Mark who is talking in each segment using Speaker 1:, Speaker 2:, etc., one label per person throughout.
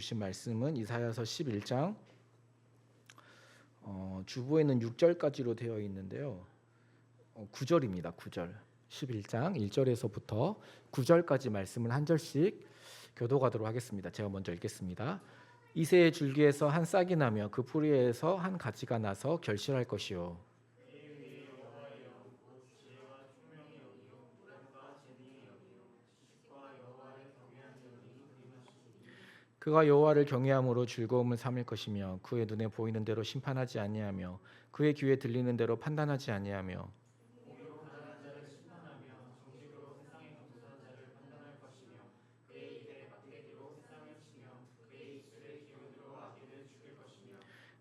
Speaker 1: 주신 말씀은 이사야서 11장 주보에는 6절까지로 되어 있는데요. 9절입니다. 9절. 11장 1절에서부터 9절까지 말씀을 한 절씩 교독하도록 하겠습니다. 제가 먼저 읽겠습니다. 이새의 줄기에서 한 싹이 나며 그 뿌리에서 한 가지가 나서 결실할 것이요 그가 여호와를 경외함으로 즐거움을 삼을 것이며 그의 눈에 보이는 대로 심판하지 아니하며 그의 귀에 들리는 대로 판단하지 아니하며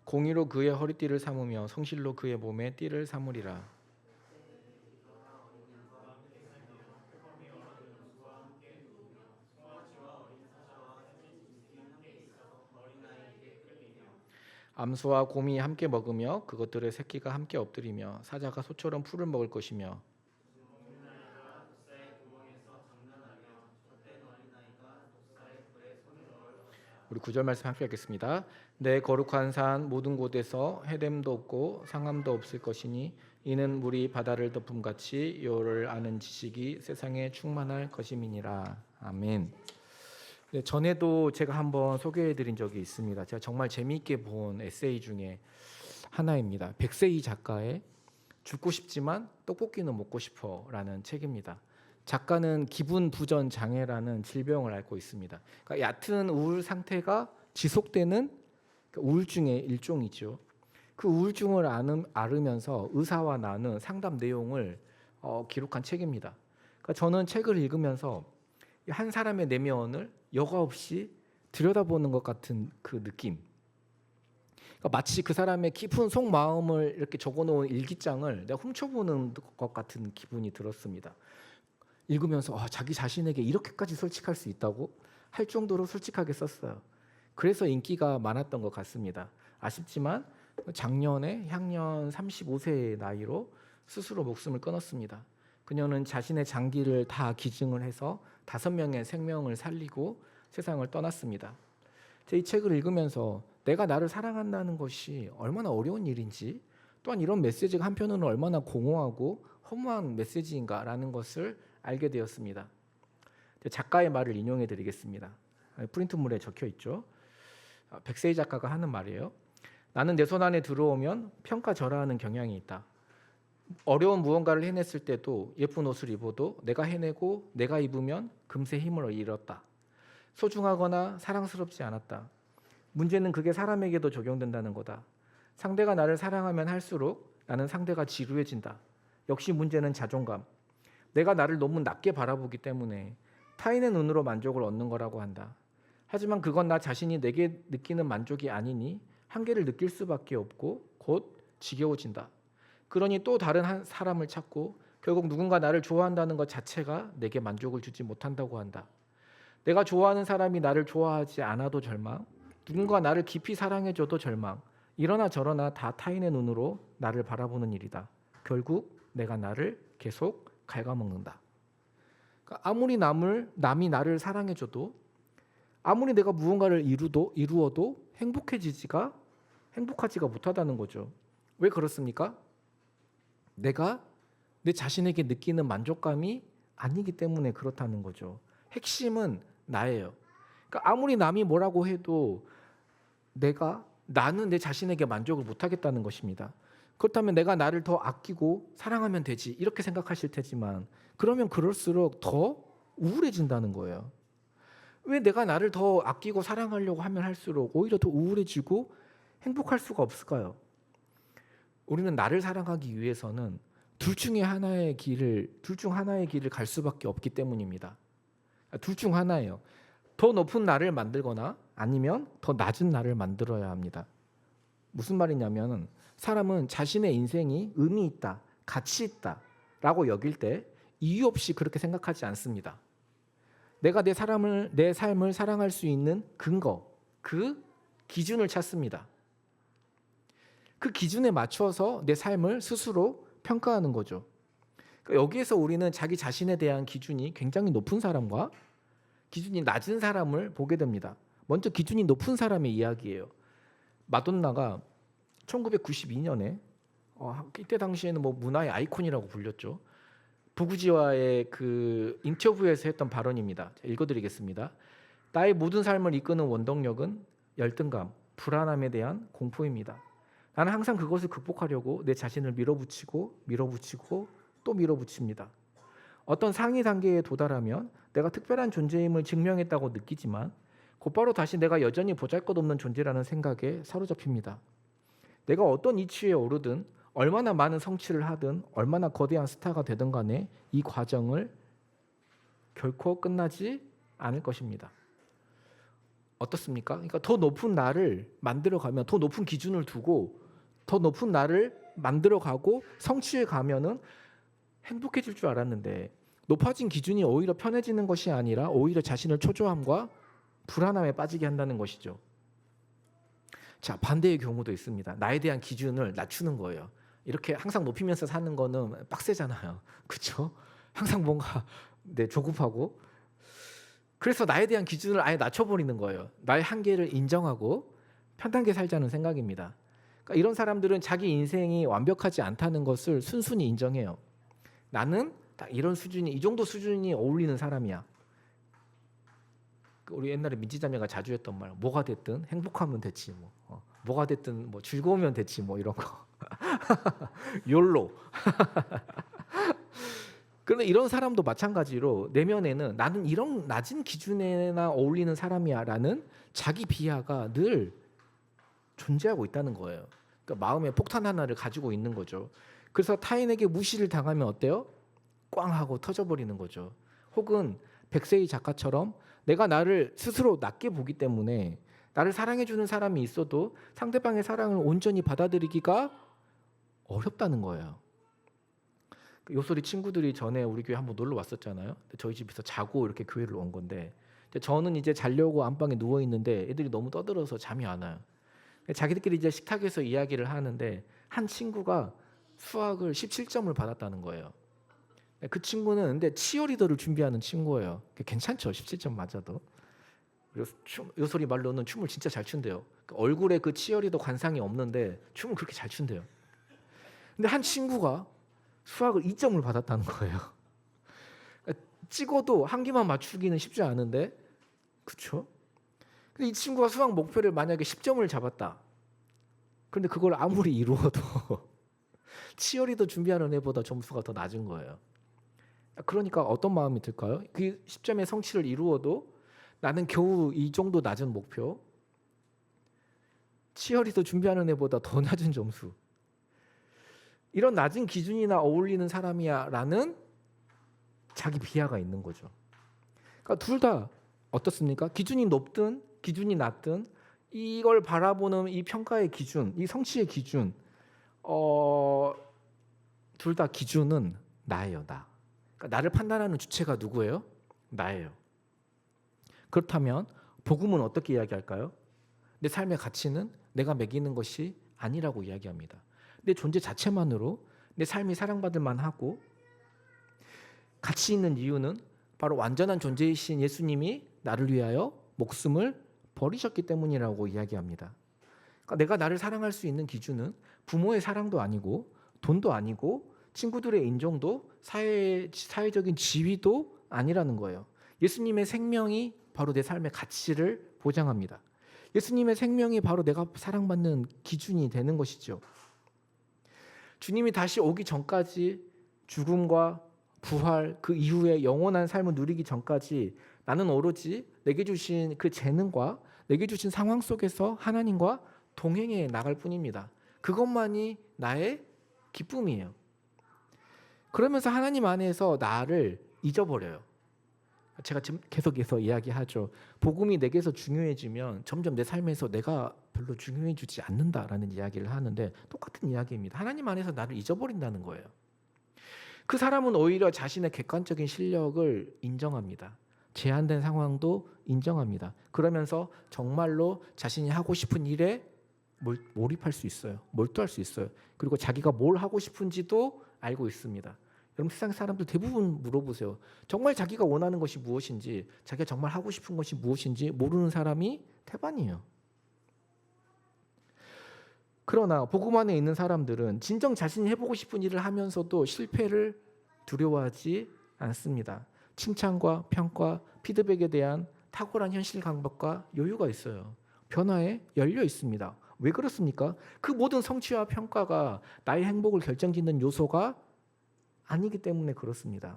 Speaker 1: 공의로 그의 허리띠를 삼으며 성실로 그의 몸에 띠를 삼으리라. 암소와 곰이 함께 먹으며 그것들의 새끼가 함께 엎드리며 사자가 소처럼 풀을 먹을 것이며 우리 9절 말씀 함께 읽겠습니다. 내 거룩한 산 모든 곳에서 해됨도 없고 상함도 없을 것이니 이는 물이 바다를 덮음같이 여호와를 아는 지식이 세상에 충만할 것임이니라. 아멘. 네, 전에도 제가 한번 소개해드린 적이 있습니다. 제가 정말 재미있게 본 에세이 중에 하나입니다. 백세희 작가의 죽고 싶지만 떡볶이는 먹고 싶어라는 책입니다. 작가는 기분 부전 장애라는 질병을 앓고 있습니다. 그러니까 얕은 우울 상태가 지속되는 우울증의 일종이죠. 그 우울증을 앓으면서 의사와 나눈 상담 내용을 기록한 책입니다. 그러니까 저는 책을 읽으면서 한 사람의 내면을 여과 없이 들여다보는 것 같은 그 느낌. 그러니까 마치 그 사람의 깊은 속마음을 이렇게 적어놓은 일기장을 내가 훔쳐보는 것 같은 기분이 들었습니다. 읽으면서 자기 자신에게 이렇게까지 솔직할 수 있다고 할 정도로 솔직하게 썼어요. 그래서 인기가 많았던 것 같습니다. 아쉽지만 작년에 향년 35세의 나이로 스스로 목숨을 끊었습니다. 그녀는 자신의 장기를 다 기증을 해서 5명의 생명을 살리고 세상을 떠났습니다. 이 책을 읽으면서 내가 나를 사랑한다는 것이 얼마나 어려운 일인지, 또한 이런 메시지가 한편으로는 얼마나 공허하고 허무한 메시지인가라는 것을 알게 되었습니다. 작가의 말을 인용해 드리겠습니다. 프린트물에 적혀 있죠. 백세희 작가가 하는 말이에요. 나는 내 손 안에 들어오면 평가절하하는 경향이 있다. 어려운 무언가를 해냈을 때도 예쁜 옷을 입어도 내가 해내고 내가 입으면 금세 힘을 잃었다. 소중하거나 사랑스럽지 않았다. 문제는 그게 사람에게도 적용된다는 거다. 상대가 나를 사랑하면 할수록 나는 상대가 지루해진다. 역시 문제는 자존감. 내가 나를 너무 낮게 바라보기 때문에 타인의 눈으로 만족을 얻는 거라고 한다. 하지만 그건 나 자신이 내게 느끼는 만족이 아니니 한계를 느낄 수밖에 없고 곧 지겨워진다. 그러니 또 다른 한 사람을 찾고 결국 누군가 나를 좋아한다는 것 자체가 내게 만족을 주지 못한다고 한다. 내가 좋아하는 사람이 나를 좋아하지 않아도 절망, 누군가 나를 깊이 사랑해줘도 절망, 이러나 저러나 다 타인의 눈으로 나를 바라보는 일이다. 결국 내가 나를 계속 갉아먹는다. 그러니까 아무리 남이 나를 사랑해줘도, 아무리 내가 무언가를 이루어도 행복하지가 못하다는 거죠. 왜 그렇습니까? 내가 내 자신에게 느끼는 만족감이 아니기 때문에 그렇다는 거죠. 핵심은 나예요. 그러니까 아무리 남이 뭐라고 해도 나는 내 자신에게 만족을 못하겠다는 것입니다. 그렇다면 내가 나를 더 아끼고 사랑하면 되지 이렇게 생각하실 테지만 그러면 그럴수록 더 우울해진다는 거예요. 왜 내가 나를 더 아끼고 사랑하려고 하면 할수록 오히려 더 우울해지고 행복할 수가 없을까요? 우리는 나를 사랑하기 위해서는 둘 중 하나의 길을 갈 수밖에 없기 때문입니다. 둘 중 하나예요. 더 높은 나를 만들거나 아니면 더 낮은 나를 만들어야 합니다. 무슨 말이냐면 사람은 자신의 인생이 의미 있다, 가치 있다라고 여길 때 이유 없이 그렇게 생각하지 않습니다. 내가 내 삶을 사랑할 수 있는 근거, 그 기준을 찾습니다. 그 기준에 맞춰서 내 삶을 스스로 평가하는 거죠. 그러니까 여기에서 우리는 자기 자신에 대한 기준이 굉장히 높은 사람과 기준이 낮은 사람을 보게 됩니다. 먼저 기준이 높은 사람의 이야기예요. 마돈나가 1992년에 이때 당시에는 뭐 문화의 아이콘이라고 불렸죠. 부구지와의 그 인터뷰에서 했던 발언입니다. 읽어드리겠습니다. 나의 모든 삶을 이끄는 원동력은 열등감, 불안함에 대한 공포입니다. 나는 항상 그것을 극복하려고 내 자신을 밀어붙이고 또 밀어붙입니다. 어떤 상위 단계에 도달하면 내가 특별한 존재임을 증명했다고 느끼지만 곧바로 다시 내가 여전히 보잘것없는 존재라는 생각에 사로잡힙니다. 내가 어떤 이치에 오르든 얼마나 많은 성취를 하든 얼마나 거대한 스타가 되든 간에 이 과정을 결코 끝나지 않을 것입니다. 어떻습니까? 그러니까 더 높은 나를 만들어가면, 더 높은 기준을 두고 더 높은 나를 만들어가고 성취해 가면은 행복해질 줄 알았는데, 높아진 기준이 오히려 편해지는 것이 아니라 오히려 자신을 초조함과 불안함에 빠지게 한다는 것이죠. 자, 반대의 경우도 있습니다. 나에 대한 기준을 낮추는 거예요. 이렇게 항상 높이면서 사는 거는 빡세잖아요. 그렇죠? 항상 뭔가 조급하고, 그래서 나에 대한 기준을 아예 낮춰버리는 거예요. 나의 한계를 인정하고 편하게 살자는 생각입니다. 그러니까 이런 사람들은 자기 인생이 완벽하지 않다는 것을 순순히 인정해요. 나는 딱 이런 수준이, 이 정도 수준이 어울리는 사람이야. 우리 옛날에 민지자매가 자주 했던 말, 뭐가 됐든 행복하면 됐지, 뭐가 됐든 뭐 즐거우면 됐지, 뭐 이런 거. 욜로. 그런데 이런 사람도 마찬가지로 내면에는 나는 이런 낮은 기준에나 어울리는 사람이야라는 자기 비하가 늘 존재하고 있다는 거예요. 그러니까 마음에 폭탄 하나를 가지고 있는 거죠. 그래서 타인에게 무시를 당하면 어때요? 꽝 하고 터져버리는 거죠. 혹은 백세희 작가처럼 내가 나를 스스로 낮게 보기 때문에 나를 사랑해주는 사람이 있어도 상대방의 사랑을 온전히 받아들이기가 어렵다는 거예요. 요소리 친구들이 전에 우리 교회 한번 놀러 왔었잖아요. 저희 집에서 자고 이렇게 교회를 온 건데, 저는 이제 자려고 안방에 누워 있는데 애들이 너무 떠들어서 잠이 안 와요. 자기들끼리 이제 식탁에서 이야기를 하는데 한 친구가 수학을 17점을 받았다는 거예요. 그 친구는 근데 치어리더를 준비하는 친구예요. 괜찮죠, 17점 맞아도. 그리고 요소리 말로는 춤을 진짜 잘 춘대요. 얼굴에 그 치어리더 관상이 없는데 춤을 그렇게 잘 춘대요. 근데 한 친구가 수학을 2점을 받았다는 거예요. 찍어도 한 개만 맞추기는 쉽지 않은데, 그렇죠? 근데 이 친구가 수학 목표를 만약에 10점을 잡았다. 그런데 그걸 아무리 이루어도 치어리더 준비하는 애보다 점수가 더 낮은 거예요. 그러니까 어떤 마음이 들까요? 그 10점의 성취를 이루어도 나는 겨우 이 정도 낮은 목표, 치어리더 준비하는 애보다 더 낮은 점수, 이런 낮은 기준이나 어울리는 사람이야 라는 자기 비하가 있는 거죠. 그러니까 둘 다 어떻습니까? 기준이 높든 기준이 낮든 이걸 바라보는 이 평가의 기준, 이 성취의 기준, 둘 다 기준은 나예요. 나. 그러니까 나를 판단하는 주체가 누구예요? 나예요. 그렇다면 복음은 어떻게 이야기할까요? 내 삶의 가치는 내가 매기는 것이 아니라고 이야기합니다. 내 존재 자체만으로 내 삶이 사랑받을 만하고 가치 있는 이유는 바로 완전한 존재이신 예수님이 나를 위하여 목숨을 버리셨기 때문이라고 이야기합니다. 그러니까 내가 나를 사랑할 수 있는 기준은 부모의 사랑도 아니고 돈도 아니고 친구들의 인정도 사회적인 지위도 아니라는 거예요. 예수님의 생명이 바로 내 삶의 가치를 보장합니다. 예수님의 생명이 바로 내가 사랑받는 기준이 되는 것이죠. 주님이 다시 오기 전까지 죽음과 부활, 그 이후에 영원한 삶을 누리기 전까지 나는 오로지 내게 주신 그 재능과 내게 주신 상황 속에서 하나님과 동행해 나갈 뿐입니다. 그것만이 나의 기쁨이에요. 그러면서 하나님 안에서 나를 잊어버려요. 제가 지금 계속해서 이야기하죠. 복음이 내게서 중요해지면 점점 내 삶에서 내가 별로 중요해지지 않는다라는 이야기를 하는데 똑같은 이야기입니다. 하나님 안에서 나를 잊어버린다는 거예요. 그 사람은 오히려 자신의 객관적인 실력을 인정합니다. 제한된 상황도 인정합니다. 그러면서 정말로 자신이 하고 싶은 일에 몰입할 수 있어요. 몰두할 수 있어요. 그리고 자기가 뭘 하고 싶은지도 알고 있습니다. 여러분, 세상 사람들 대부분 물어보세요. 정말 자기가 원하는 것이 무엇인지, 자기가 정말 하고 싶은 것이 무엇인지 모르는 사람이 태반이에요. 그러나 복음 안에 있는 사람들은 진정 자신이 해보고 싶은 일을 하면서도 실패를 두려워하지 않습니다. 칭찬과 평가, 피드백에 대한 탁월한 현실 감각과 여유가 있어요. 변화에 열려 있습니다. 왜 그렇습니까? 그 모든 성취와 평가가 나의 행복을 결정짓는 요소가 아니기 때문에 그렇습니다.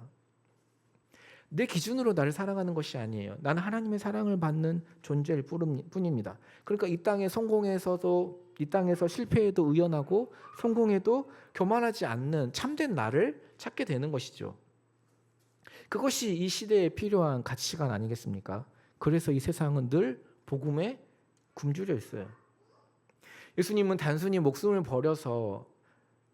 Speaker 1: 내 기준으로 나를 사랑하는 것이 아니에요. 나는 하나님의 사랑을 받는 존재일 뿐입니다. 그러니까 이 땅에 성공해서도, 이 땅에서 실패해도 의연하고 성공해도 교만하지 않는 참된 나를 찾게 되는 것이죠. 그것이 이 시대에 필요한 가치관 아니겠습니까? 그래서 이 세상은 늘 복음에 굶주려 있어요. 예수님은 단순히 목숨을 버려서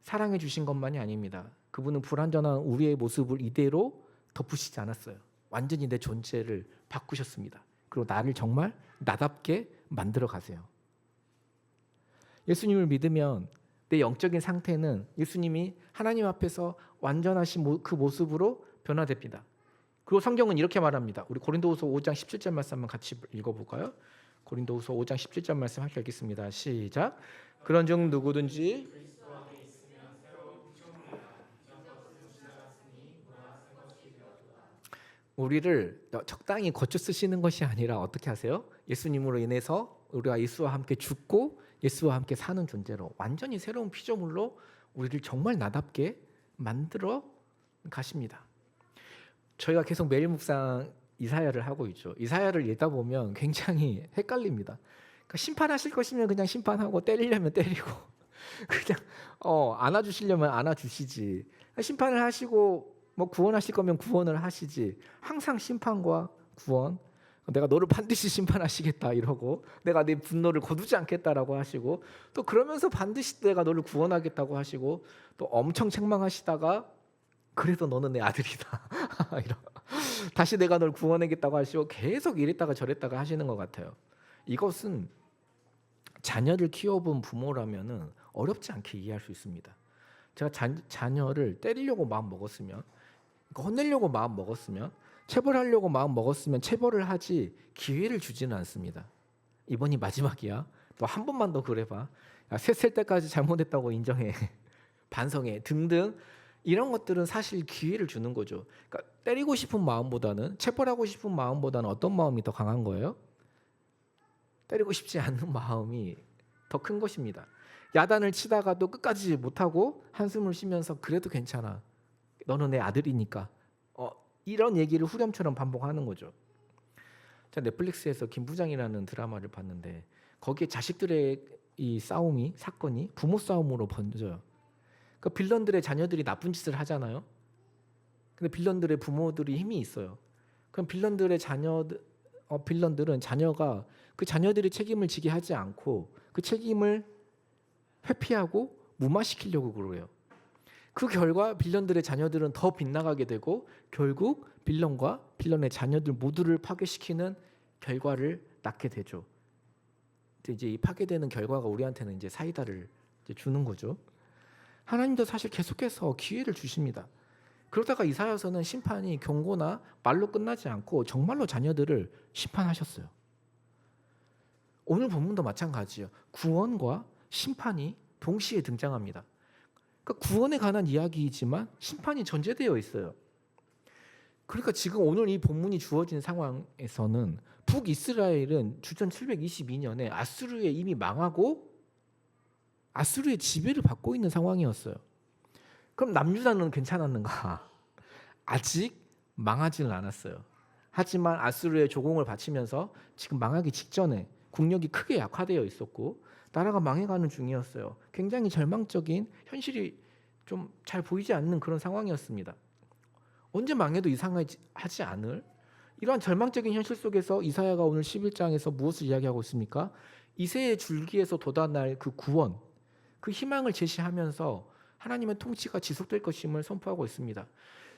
Speaker 1: 사랑해 주신 것만이 아닙니다. 그분은 불완전한 우리의 모습을 이대로 덮으시지 않았어요. 완전히 내 존재를 바꾸셨습니다. 그리고 나를 정말 나답게 만들어 가세요. 예수님을 믿으면 내 영적인 상태는 예수님이 하나님 앞에서 완전하신 그 모습으로 변화됩니다. 그리고 성경은 이렇게 말합니다. 우리 고린도후서 5장 17절 말씀 한번 같이 읽어볼까요? 고린도후서 5장 17절 말씀 함께 읽겠습니다. 시작. 그런즉 누구든지 우리를 적당히 거쳐 쓰시는 것이 아니라 어떻게 하세요? 예수님으로 인해서 우리가 예수와 함께 죽고 예수와 함께 사는 존재로 완전히 새로운 피조물로 우리를 정말 나답게 만들어 가십니다. 저희가 계속 매일 묵상 이사야를 하고 있죠. 이사야를 읽다 보면 굉장히 헷갈립니다. 그러니까 심판하실 것이면 그냥 심판하고 때리려면 때리고 그냥 안아주시려면 안아주시지. 심판을 하시고 뭐 구원하실 거면 구원을 하시지. 항상 심판과 구원. 내가 너를 반드시 심판하시겠다 이러고 내가 네 분노를 거두지 않겠다라고 하시고 또 그러면서 반드시 내가 너를 구원하겠다고 하시고 또 엄청 책망하시다가 그래도 너는 내 아들이다. 다시 내가 널 구원하겠다고 하시고 계속 이랬다가 저랬다가 하시는 것 같아요. 이것은 자녀를 키워본 부모라면은 어렵지 않게 이해할 수 있습니다. 제가 자녀를 때리려고 마음 먹었으면, 혼내려고 마음 먹었으면, 체벌하려고 마음 먹었으면 체벌을 하지 기회를 주지는 않습니다. 이번이 마지막이야. 너 한 번만 더 그래봐. 셋 때까지 잘못했다고 인정해. 반성해. 등등. 이런 것들은 사실 기회를 주는 거죠. 그러니까 때리고 싶은 마음보다는 체벌하고 싶은 마음보다는 어떤 마음이 더 강한 거예요? 때리고 싶지 않는 마음이 더 큰 것입니다. 야단을 치다가도 끝까지 못하고 한숨을 쉬면서 그래도 괜찮아. 너는 내 아들이니까. 이런 얘기를 후렴처럼 반복하는 거죠. 제가 넷플릭스에서 김부장이라는 드라마를 봤는데 거기에 자식들의 이 싸움이 사건이 부모 싸움으로 번져요. 그 빌런들의 자녀들이 나쁜 짓을 하잖아요. 근데 빌런들의 부모들이 힘이 있어요. 그럼 빌런들은 자녀가 그 자녀들이 책임을 지게 하지 않고 그 책임을 회피하고 무마시키려고 그래요. 그 결과 빌런들의 자녀들은 더 빗나가게 되고 결국 빌런과 빌런의 자녀들 모두를 파괴시키는 결과를 낳게 되죠. 이제 이 파괴되는 결과가 우리한테는 이제 사이다를 이제 주는 거죠. 하나님도 사실 계속해서 기회를 주십니다. 그러다가 이사야서는 심판이 경고나 말로 끝나지 않고 정말로 자녀들을 심판하셨어요. 오늘 본문도 마찬가지예요. 구원과 심판이 동시에 등장합니다. 그러니까 구원에 관한 이야기이지만 심판이 전제되어 있어요. 그러니까 지금 오늘 이 본문이 주어진 상황에서는 북이스라엘은 주전 722년에 아수르에 이미 망하고 아수르의 지배를 받고 있는 상황이었어요. 그럼 남유다는 괜찮았는가? 아직 망하지는 않았어요. 하지만 아수르의 조공을 바치면서 지금 망하기 직전에 국력이 크게 약화되어 있었고 나라가 망해가는 중이었어요. 굉장히 절망적인 현실이 좀 잘 보이지 않는 그런 상황이었습니다. 언제 망해도 이상하지 않을 이러한 절망적인 현실 속에서 이사야가 오늘 11장에서 무엇을 이야기하고 있습니까? 이새의 줄기에서 돋아날 그 구원, 그 희망을 제시하면서 하나님의 통치가 지속될 것임을 선포하고 있습니다.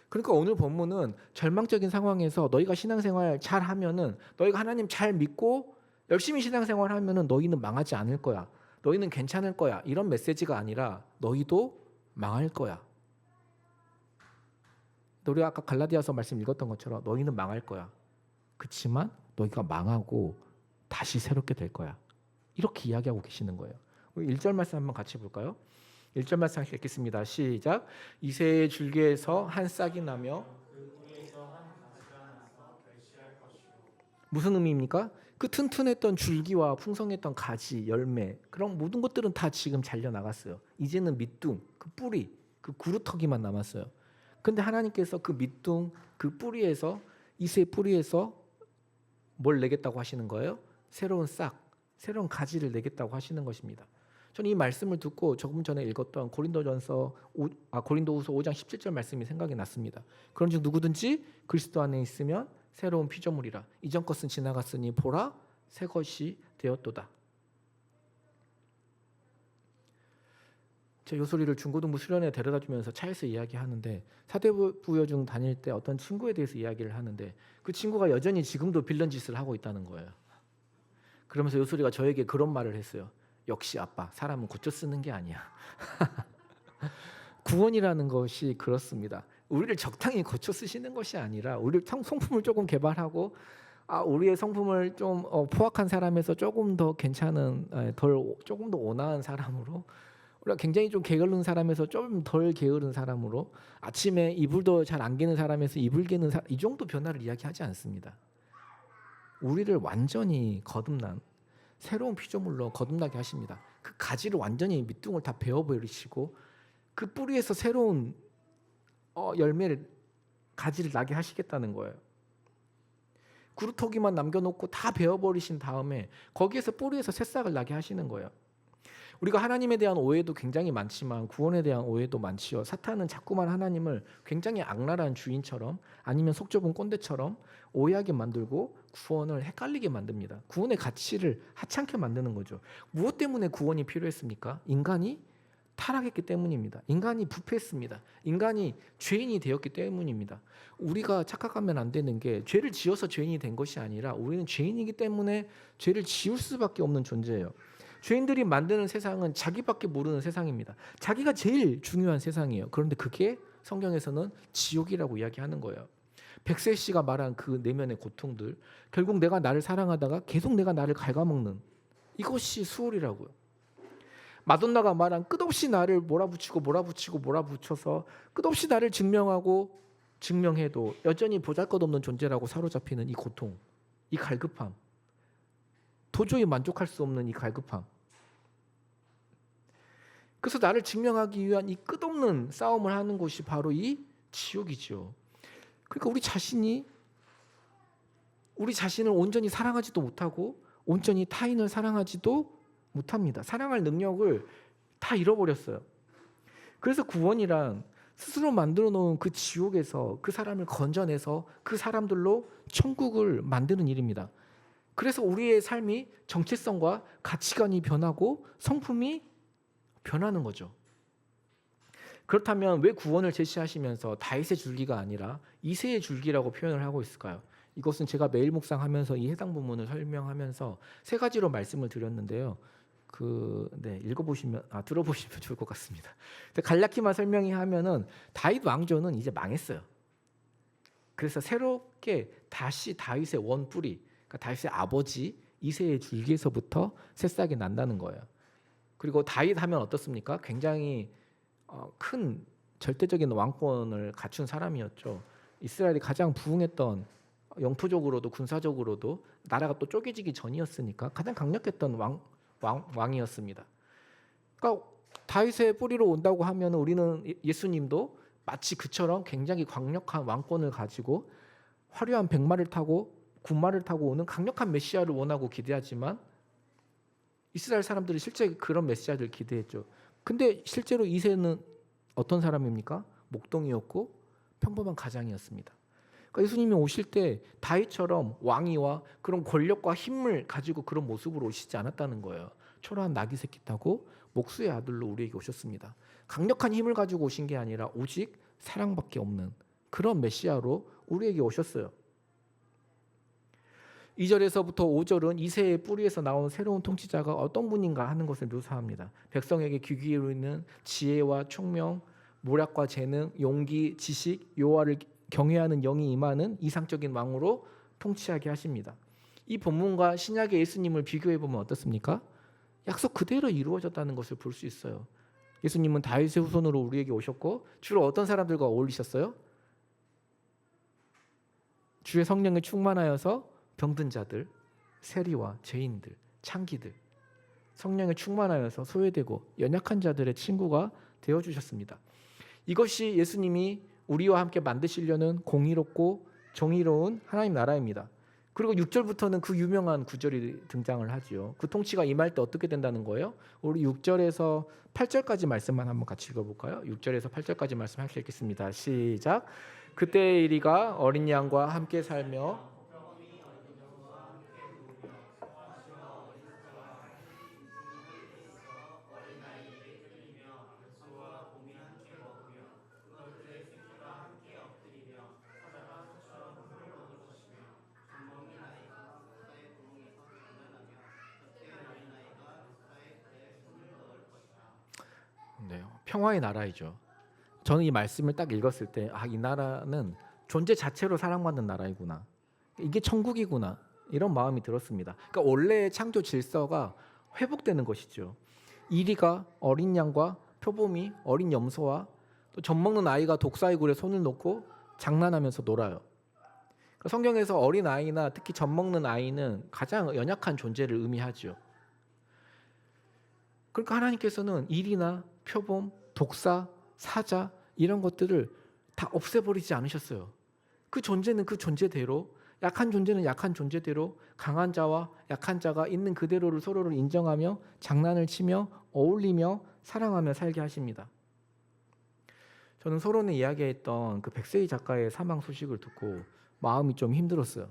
Speaker 1: 그러니까 오늘 본문은 절망적인 상황에서 너희가 신앙생활 잘 하면은 너희가 하나님 잘 믿고 열심히 신앙생활 하면은 너희는 망하지 않을 거야. 너희는 괜찮을 거야. 이런 메시지가 아니라 너희도 망할 거야. 우리가 아까 갈라디아서 말씀 읽었던 것처럼 너희는 망할 거야. 그렇지만 너희가 망하고 다시 새롭게 될 거야. 이렇게 이야기하고 계시는 거예요. 1절 말씀 한번 같이 볼까요? 1절 말씀 읽겠습니다. 시작. 이새의 줄기에서 한 싹이 나며 무슨 의미입니까? 그 튼튼했던 줄기와 풍성했던 가지, 열매 그런 모든 것들은 다 지금 잘려 나갔어요. 이제는 밑둥, 그 뿌리, 그 구루터기만 남았어요. 근데 하나님께서 그 밑둥, 그 뿌리에서 이새의 뿌리에서 뭘 내겠다고 하시는 거예요? 새로운 싹, 새로운 가지를 내겠다고 하시는 것입니다. 저는 이 말씀을 듣고 조금 전에 읽었던 고린도후서 5장 17절 말씀이 생각이 났습니다. 그런즉 누구든지 그리스도 안에 있으면 새로운 피조물이라. 이전 것은 지나갔으니 보라 새 것이 되었도다. 제 요소리를 중고등부 수련회 데려다 주면서 차에서 이야기하는데 사대부여중 다닐 때 어떤 친구에 대해서 이야기를 하는데 그 친구가 여전히 지금도 빌런 짓을 하고 있다는 거예요. 그러면서 요소리가 저에게 그런 말을 했어요. 역시 아빠, 사람은 고쳐 쓰는 게 아니야. 구원이라는 것이 그렇습니다. 우리를 적당히 고쳐 쓰시는 것이 아니라 우리 성품을 조금 개발하고 우리의 성품을 좀 포악한 사람에서 조금 더 괜찮은 조금 더 온화한 사람으로, 우리가 굉장히 좀 게으른 사람에서 좀 덜 게으른 사람으로, 아침에 이불도 잘 안 개는 사람에서 이불 개는 사람, 이 정도 변화를 이야기하지 않습니다. 우리를 완전히 거듭난 새로운 피조물로 거듭나게 하십니다. 그 가지를 완전히 밑둥을 다 베어버리시고 그 뿌리에서 새로운 열매를, 가지를 나게 하시겠다는 거예요. 구루터기만 남겨놓고 다 베어버리신 다음에 거기에서 뿌리에서 새싹을 나게 하시는 거예요. 우리가 하나님에 대한 오해도 굉장히 많지만 구원에 대한 오해도 많지요. 사탄은 자꾸만 하나님을 굉장히 악랄한 주인처럼 아니면 속 좁은 꼰대처럼 오해하게 만들고 구원을 헷갈리게 만듭니다. 구원의 가치를 하찮게 만드는 거죠. 무엇 때문에 구원이 필요했습니까? 인간이 타락했기 때문입니다. 인간이 부패했습니다. 인간이 죄인이 되었기 때문입니다. 우리가 착각하면 안 되는 게 죄를 지어서 죄인이 된 것이 아니라 우리는 죄인이기 때문에 죄를 지을 수밖에 없는 존재예요. 죄인들이 만드는 세상은 자기밖에 모르는 세상입니다. 자기가 제일 중요한 세상이에요. 그런데 그게 성경에서는 지옥이라고 이야기하는 거예요. 백세 씨가 말한 그 내면의 고통들, 결국 내가 나를 사랑하다가 계속 내가 나를 갉아먹는 이것이 수월이라고요. 마돈나가 말한 끝없이 나를 몰아붙여서 끝없이 나를 증명하고 증명해도 여전히 보잘것없는 존재라고 사로잡히는 이 고통, 이 갈급함, 도저히 만족할 수 없는 이 갈급함. 그래서 나를 증명하기 위한 이 끝없는 싸움을 하는 곳이 바로 이 지옥이죠. 그러니까 우리 자신을 온전히 사랑하지도 못하고 온전히 타인을 사랑하지도 못합니다. 사랑할 능력을 다 잃어버렸어요. 그래서 구원이란 스스로 만들어 놓은 그 지옥에서 그 사람을 건져내서 그 사람들로 천국을 만드는 일입니다. 그래서 우리의 삶이 정체성과 가치관이 변하고 성품이 변하는 거죠. 그렇다면 왜 구원을 제시하시면서 다윗의 줄기가 아니라 이새의 줄기라고 표현을 하고 있을까요? 이것은 제가 매일 묵상하면서 이 해당 부분을 설명하면서 세 가지로 말씀을 드렸는데요. 들어보시면 좋을 것 같습니다. 간략히만 설명하면은 다윗 왕조는 이제 망했어요. 그래서 새롭게 다시 다윗의 원뿌리, 그러니까 다윗의 아버지 이새의 줄기에서부터 새싹이 난다는 거예요. 그리고 다윗 하면 어떻습니까? 굉장히 큰 절대적인 왕권을 갖춘 사람이었죠. 이스라엘이 가장 부흥했던, 영토적으로도 군사적으로도 나라가 또 쪼개지기 전이었으니까 가장 강력했던 왕이었습니다. 그러니까 다윗의 뿌리로 온다고 하면 우리는 예수님도 마치 그처럼 굉장히 강력한 왕권을 가지고 화려한 백마를 타고 군마를 타고 오는 강력한 메시아를 원하고 기대하지만 이스라엘 사람들이 실제 그런 메시아를 기대했죠. 근데 실제로 이새는 어떤 사람입니까? 목동이었고 평범한 가장이었습니다. 그러니까 예수님이 오실 때 다윗처럼 왕위와 그런 권력과 힘을 가지고 그런 모습으로 오시지 않았다는 거예요. 초라한 나귀 새끼 타고 목수의 아들로 우리에게 오셨습니다. 강력한 힘을 가지고 오신 게 아니라 오직 사랑밖에 없는 그런 메시아로 우리에게 오셨어요. 2절에서부터 5절은 이새의 뿌리에서 나온 새로운 통치자가 어떤 분인가 하는 것을 묘사합니다. 백성에게 귀 기울이는 지혜와 총명, 모략과 재능, 용기, 지식, 여호와를 경외하는 영이 임하는 이상적인 왕으로 통치하게 하십니다. 이 본문과 신약의 예수님을 비교해 보면 어떻습니까? 약속 그대로 이루어졌다는 것을 볼 수 있어요. 예수님은 다윗의 후손으로 우리에게 오셨고 주로 어떤 사람들과 어울리셨어요? 주의 성령에 충만하여서 병든 자들, 세리와 죄인들, 창기들, 성령에 충만하여서 소외되고 연약한 자들의 친구가 되어주셨습니다. 이것이 예수님이 우리와 함께 만드시려는 공의롭고 정의로운 하나님 나라입니다. 그리고 6절부터는 그 유명한 구절이 등장을 하죠. 그 통치가 임할 때 어떻게 된다는 거예요? 우리 6절에서 8절까지 말씀만 한번 같이 읽어볼까요? 6절에서 8절까지 말씀 함께 읽겠습니다. 시작. 그때 이리가 어린 양과 함께 살며 네, 평화의 나라이죠. 저는 이 말씀을 딱 읽었을 때 이 나라는 존재 자체로 사랑받는 나라이구나. 이게 천국이구나. 이런 마음이 들었습니다. 그러니까 원래의 창조 질서가 회복되는 것이죠. 이리가 어린 양과 표범이 어린 염소와 또 젖먹는 아이가 독사의 굴에 손을 놓고 장난하면서 놀아요. 그러니까 성경에서 어린 아이나 특히 젖먹는 아이는 가장 연약한 존재를 의미하죠. 그러니까 하나님께서는 일이나 표범, 독사, 사자 이런 것들을 다 없애버리지 않으셨어요. 그 존재는 그 존재대로, 약한 존재는 약한 존재대로, 강한 자와 약한 자가 있는 그대로를 서로를 인정하며 장난을 치며 어울리며 사랑하며 살게 하십니다. 저는 서론에 이야기했던 그 백세희 작가의 사망 소식을 듣고 마음이 좀 힘들었어요.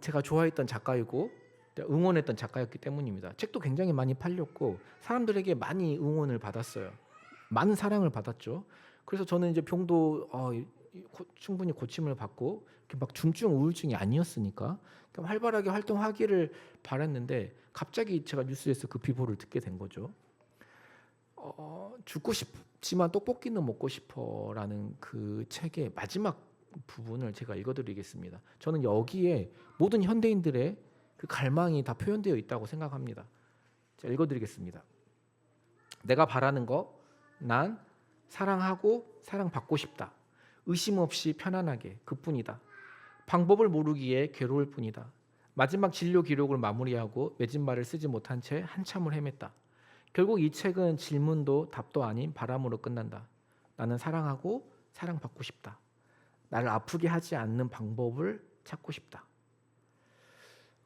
Speaker 1: 제가 좋아했던 작가이고 응원했던 작가였기 때문입니다. 책도 굉장히 많이 팔렸고 사람들에게 많이 응원을 받았어요. 많은 사랑을 받았죠. 그래서 저는 이제 병도 충분히 고침을 받고 막 중증 우울증이 아니었으니까 활발하게 활동하기를 바랐는데 갑자기 제가 뉴스에서 그 비보를 듣게 된 거죠. 죽고 싶지만 떡볶이는 먹고 싶어라는 그 책의 마지막 부분을 제가 읽어드리겠습니다. 저는 여기에 모든 현대인들의 그 갈망이 다 표현되어 있다고 생각합니다. 제가 읽어드리겠습니다. 내가 바라는 거, 난 사랑하고 사랑받고 싶다. 의심 없이 편안하게 그뿐이다. 방법을 모르기에 괴로울 뿐이다. 마지막 진료 기록을 마무리하고 맺은 말을 쓰지 못한 채 한참을 헤맸다. 결국 이 책은 질문도 답도 아닌 바람으로 끝난다. 나는 사랑하고 사랑받고 싶다. 나를 아프게 하지 않는 방법을 찾고 싶다.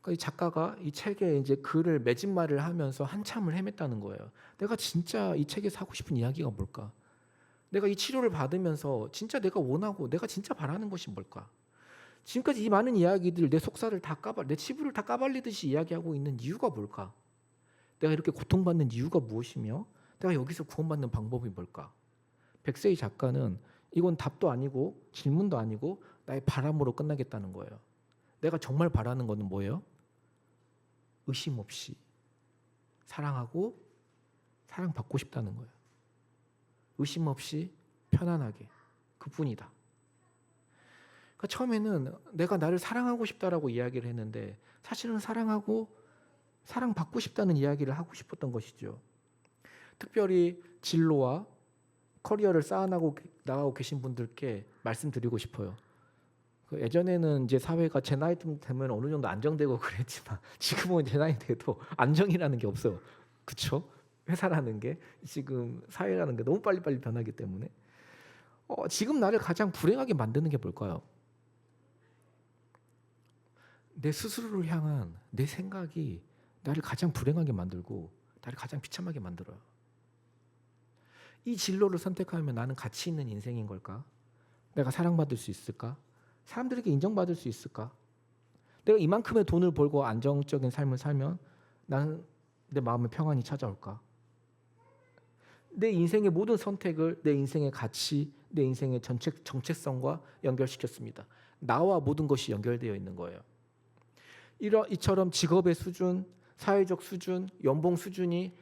Speaker 1: 그러니까 이 작가가 이 책에 이제 글을 맺은 말을 하면서 한참을 헤맸다는 거예요. 내가 진짜 이 책에서 하고 싶은 이야기가 뭘까? 내가 이 치료를 받으면서 진짜 내가 원하고 내가 진짜 바라는 것이 뭘까? 지금까지 이 많은 이야기들 내 속살을 내 치부를 다 까발리듯이 이야기하고 있는 이유가 뭘까? 내가 이렇게 고통받는 이유가 무엇이며 내가 여기서 구원받는 방법이 뭘까? 백세희 작가는 이건 답도 아니고 질문도 아니고 나의 바람으로 끝나겠다는 거예요. 내가 정말 바라는 것은 뭐예요? 의심 없이 사랑하고 사랑받고 싶다는 거예요. 의심 없이 편안하게 그뿐이다. 그러니까 처음에는 내가 나를 사랑하고 싶다라고 이야기를 했는데 사실은 사랑하고 사랑받고 싶다는 이야기를 하고 싶었던 것이죠. 특별히 진로와 커리어를 쌓아나가고 계신 분들께 말씀드리고 싶어요. 예전에는 이제 사회가 제 나이 되면 어느 정도 안정되고 그랬지만 지금은 제 나이 돼도 안정이라는 게 없어요. 그렇죠? 회사라는 게 지금 사회라는 게 너무 빨리빨리 변하기 때문에 지금 나를 가장 불행하게 만드는 게 뭘까요? 내 스스로를 향한 내 생각이 나를 가장 불행하게 만들고 나를 가장 비참하게 만들어요. 이 진로를 선택하면 나는 가치 있는 인생인 걸까? 내가 사랑받을 수 있을까? 사람들에게 인정받을 수 있을까? 내가 이만큼의 돈을 벌고 안정적인 삶을 살면 나는 내 마음에 평안이 찾아올까? 내 인생의 모든 선택을 내 인생의 가치, 내 인생의 정체성과 연결시켰습니다. 나와 모든 것이 연결되어 있는 거예요. 이처럼 직업의 수준, 사회적 수준, 연봉 수준이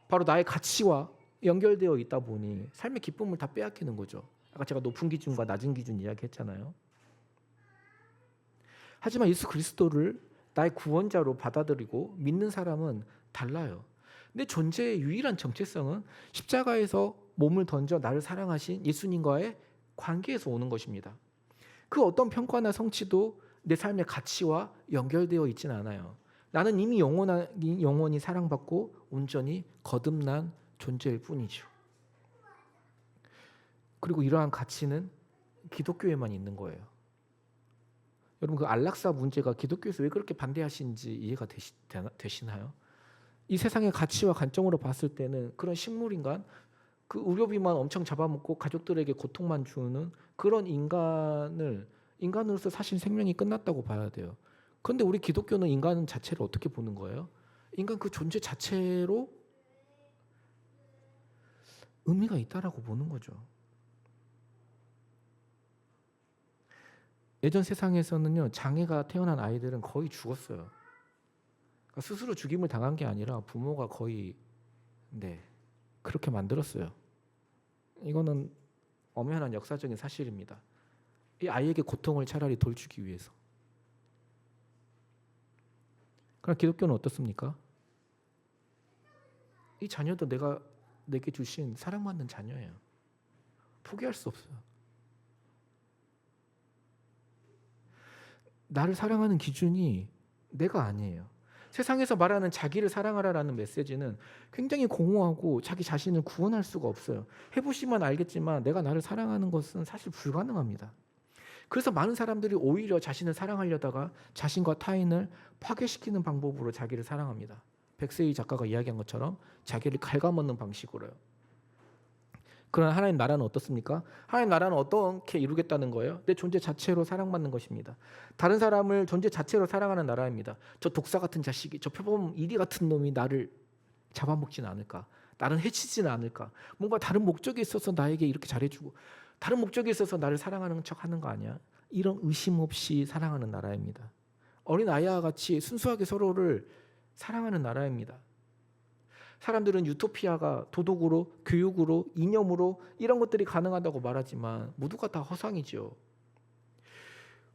Speaker 1: 바로 나의 가치와 연결되어 있다 보니 삶의 기쁨을 다 빼앗기는 거죠. 아까 제가 높은 기준과 낮은 기준 이야기했잖아요. 하지만 예수 그리스도를 나의 구원자로 받아들이고 믿는 사람은 달라요. 내 존재의 유일한 정체성은 십자가에서 몸을 던져 나를 사랑하신 예수님과의 관계에서 오는 것입니다. 그 어떤 평가나 성취도 내 삶의 가치와 연결되어 있지는 않아요. 나는 이미 영원히 사랑받고 온전히 거듭난 존재일 뿐이죠. 그리고 이러한 가치는 기독교에만 있는 거예요. 여러분, 그 안락사 문제가 기독교에서 왜 그렇게 반대하시는지 이해가 되시나요? 이 세상의 가치와 관점으로 봤을 때는 그런 식물인간, 그 의료비만 엄청 잡아먹고 가족들에게 고통만 주는 그런 인간으로서 사실 생명이 끝났다고 봐야 돼요. 그런데 우리 기독교는 인간 자체를 어떻게 보는 거예요? 인간 그 존재 자체로 의미가 있다라고 보는 거죠. 예전 세상에서는요, 장애가 태어난 아이들은 거의 죽었어요. 그러니까 스스로 죽임을 당한 게 아니라 부모가 거의 그렇게 만들었어요. 이거는 엄연한 역사적인 사실입니다. 이 아이에게 고통을 차라리 덜 주기 위해서. 그러나 기독교는 어떻습니까? 이 자녀도 내게 주신 사랑받는 자녀예요. 포기할 수 없어요. 나를 사랑하는 기준이 내가 아니에요. 세상에서 말하는 자기를 사랑하라라는 메시지는 굉장히 공허하고 자기 자신을 구원할 수가 없어요. 해보시면 알겠지만 내가 나를 사랑하는 것은 사실 불가능합니다. 그래서 많은 사람들이 오히려 자신을 사랑하려다가 자신과 타인을 파괴시키는 방법으로 자기를 사랑합니다. 백세희 작가가 이야기한 것처럼 자기를 갉아먹는 방식으로요. 그러나 하나님 나라는 어떻습니까? 하나님 나라는 어떻게 이루겠다는 거예요? 내 존재 자체로 사랑받는 것입니다. 다른 사람을 존재 자체로 사랑하는 나라입니다. 저 독사 같은 자식이, 저 표범 이리 같은 놈이 나를 잡아먹지는 않을까? 나를 해치지는 않을까? 뭔가 다른 목적이 있어서 나에게 이렇게 잘해주고 다른 목적이 있어서 나를 사랑하는 척하는 거 아니야? 이런 의심 없이 사랑하는 나라입니다. 어린 아이와 같이 순수하게 서로를 사랑하는 나라입니다. 사람들은 유토피아가 도덕으로, 교육으로, 이념으로 이런 것들이 가능하다고 말하지만 모두가 다 허상이죠.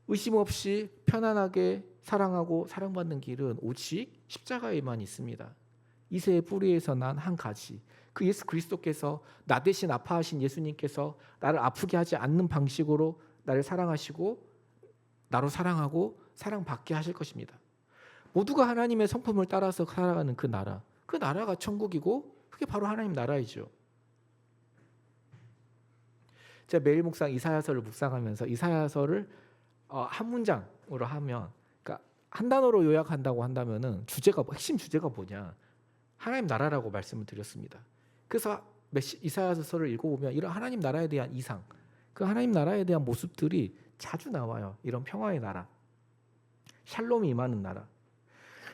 Speaker 1: 의심 없이 편안하게 사랑하고 사랑받는 길은 오직 십자가에만 있습니다. 이새의 뿌리에서 난 한 가지, 그 예수 그리스도께서 나 대신 아파하신 예수님께서 나를 아프게 하지 않는 방식으로 나를 사랑하시고 나로 사랑하고 사랑받게 하실 것입니다. 모두가 하나님의 성품을 따라서 살아가는 그 나라, 그 나라가 천국이고 그게 바로 하나님 나라이죠. 제가 매일 묵상 이사야서를 묵상하면서 이사야서를 한 문장으로 하면, 그러니까 한 단어로 요약한다고 한다면은 핵심 주제가 뭐냐? 하나님 나라라고 말씀을 드렸습니다. 그래서 이사야서를 읽어보면 이런 하나님 나라에 대한 이상, 그 하나님 나라에 대한 모습들이 자주 나와요. 이런 평화의 나라, 샬롬이 임하는 나라.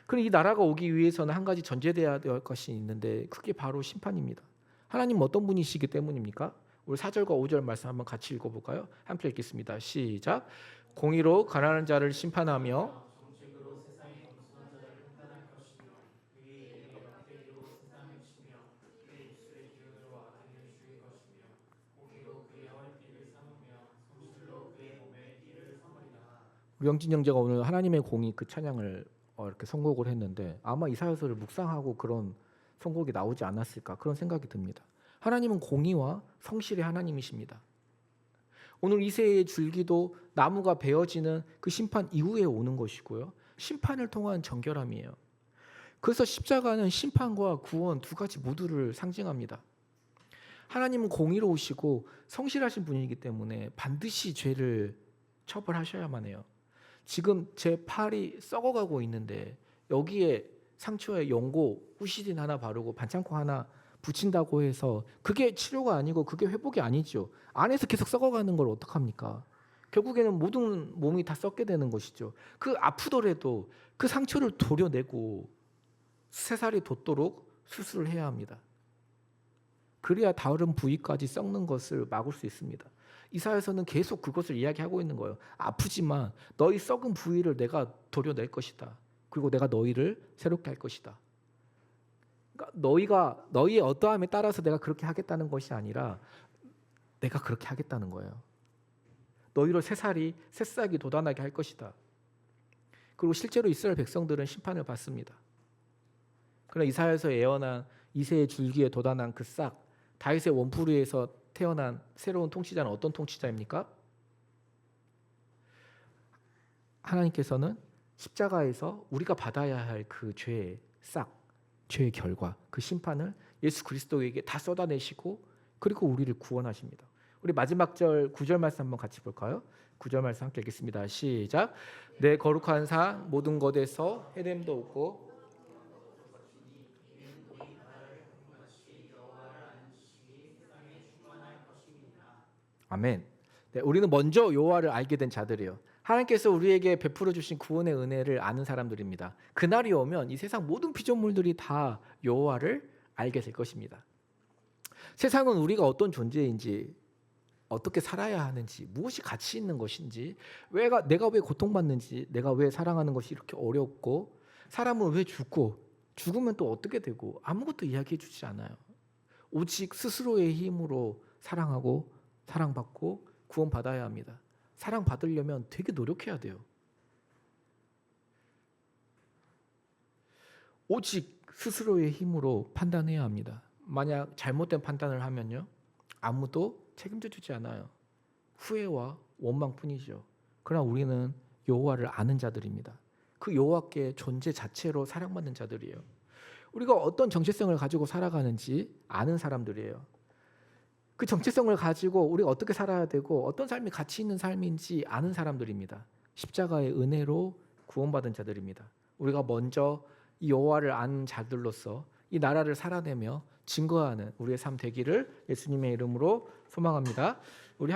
Speaker 1: 그럼 이 나라가 오기 위해서는 한 가지 전제돼야 될 것이 있는데 그게 바로 심판입니다. 하나님은 어떤 분이시기 때문입니까? 우리 4절과 5절 말씀 한번 같이 읽어볼까요? 함께 읽겠습니다. 시작. 공의로 가난한 자를 심판하며 우리 영진 형제가 오늘 하나님의 공의 그 찬양을 이렇게 선곡을 했는데 아마 이사야서를 묵상하고 그런 선곡이 나오지 않았을까 그런 생각이 듭니다. 하나님은 공의와 성실의 하나님이십니다. 오늘 이새의 줄기도 나무가 베어지는 그 심판 이후에 오는 것이고요. 심판을 통한 정결함이에요. 그래서 십자가는 심판과 구원 두 가지 모두를 상징합니다. 하나님은 공의로우시고 성실하신 분이기 때문에 반드시 죄를 처벌하셔야만 해요. 지금 제 팔이 썩어가고 있는데 여기에 상처에 연고, 후시딘 하나 바르고 반창고 하나 붙인다고 해서 그게 치료가 아니고 그게 회복이 아니죠. 안에서 계속 썩어가는 걸 어떡합니까? 결국에는 모든 몸이 다 썩게 되는 것이죠. 그 아프더라도 그 상처를 도려내고 새살이 돋도록 수술을 해야 합니다. 그래야 다른 부위까지 썩는 것을 막을 수 있습니다. 이사야서는 계속 그것을 이야기하고 있는 거예요. 아프지만 너희 썩은 부위를 내가 도려낼 것이다. 그리고 내가 너희를 새롭게 할 것이다. 그러니까 너희의 어떠함에 따라서 내가 그렇게 하겠다는 것이 아니라 내가 그렇게 하겠다는 거예요. 너희를 새싹이 돋아나게 할 것이다. 그리고 실제로 이스라엘 백성들은 심판을 받습니다. 그러나 이사야에서 예언한 이새의 줄기에 돋아난 그 싹, 다윗의 원푸르에서 태어난 새로운 통치자는 어떤 통치자입니까? 하나님께서는 십자가에서 우리가 받아야 할 그 죄의 싹, 죄의 결과, 그 심판을 예수 그리스도에게 다 쏟아내시고 그리고 우리를 구원하십니다. 우리 마지막 절 9절 말씀 한번 같이 볼까요? 9절 말씀 함께 읽겠습니다. 시작. 내 거룩한 산 모든 곳에서 헤됨도 없고 아멘. 네, 우리는 먼저 여호와를 알게 된 자들이에요. 하나님께서 우리에게 베풀어 주신 구원의 은혜를 아는 사람들입니다. 그날이 오면 이 세상 모든 피조물들이 다 여호와를 알게 될 것입니다. 세상은 우리가 어떤 존재인지, 어떻게 살아야 하는지, 무엇이 가치 있는 것인지, 내가 왜 고통받는지, 내가 왜 사랑하는 것이 이렇게 어렵고, 사람은 왜 죽고, 죽으면 또 어떻게 되고, 아무것도 이야기해 주지 않아요. 오직 스스로의 힘으로 사랑하고 사랑받고 구원받아야 합니다. 사랑받으려면 되게 노력해야 돼요. 오직 스스로의 힘으로 판단해야 합니다. 만약 잘못된 판단을 하면요, 아무도 책임져 주지 않아요. 후회와 원망뿐이죠. 그러나 우리는 여호와를 아는 자들입니다. 그 여호와께 존재 자체로 사랑받는 자들이에요. 우리가 어떤 정체성을 가지고 살아가는지 아는 사람들이에요. 그 정체성을 가지고 우리가 어떻게 살아야 되고 어떤 삶이 가치 있는 삶인지 아는 사람들입니다. 십자가의 은혜로 구원받은 자들입니다. 우리가 먼저 이 여호와를 아는 자들로서 이 나라를 살아내며 증거하는 우리의 삶 되기를 예수님의 이름으로 소망합니다. 우리